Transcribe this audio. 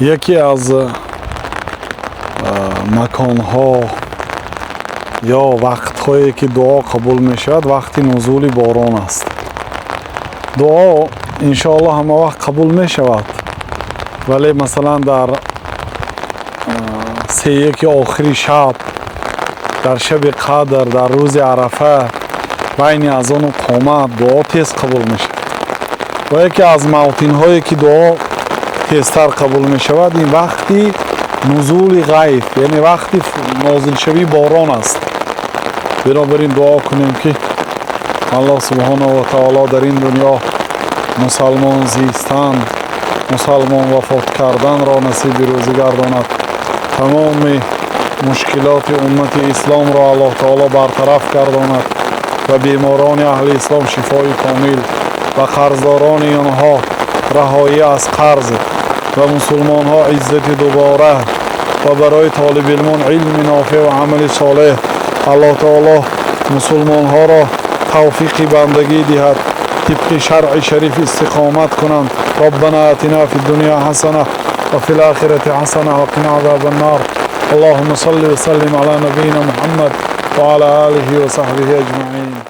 یکی از مکانها یا وقتهایی که دعا قبول می شود وقتی نزول باران است. دعا انشاءالله همه وقت قبول می شود، ولی مثلا در یک آخری شب، در شب قدر، در روز عرفه، بین اذان و قامت دعا تیز قبول می شود. و یکی از موطن هایی که دعا تیزتر قبول می شود این وقتی نزول غیث، یعنی وقتی نازل شوی باران است. بنابراین دعا کنیم که الله سبحانه و تعالی در این دنیا مسلمان زیستن، مسلمان وفات کردن را نصیب روزی گرداند. تمام مشکلات امت اسلام را الله تعالی برطرف گرداند و بیماران اهل اسلام شفای کامل و قرضداران آنها رهایی از قرض و مسلمان ها عزت دوباره و برای طالب علمان علم نافع و عمل صالح الله تعالی مسلمان ها را توفیق بندگی دهد، طبق شرع شریف استقامت کنند. ربنا آتنا فی الدنیا حسنه و فی الاخرة حسنه و قنا عذاب النار. اللهم صل وسلم على نبينا محمد وعلى آله وصحبه أجمعين.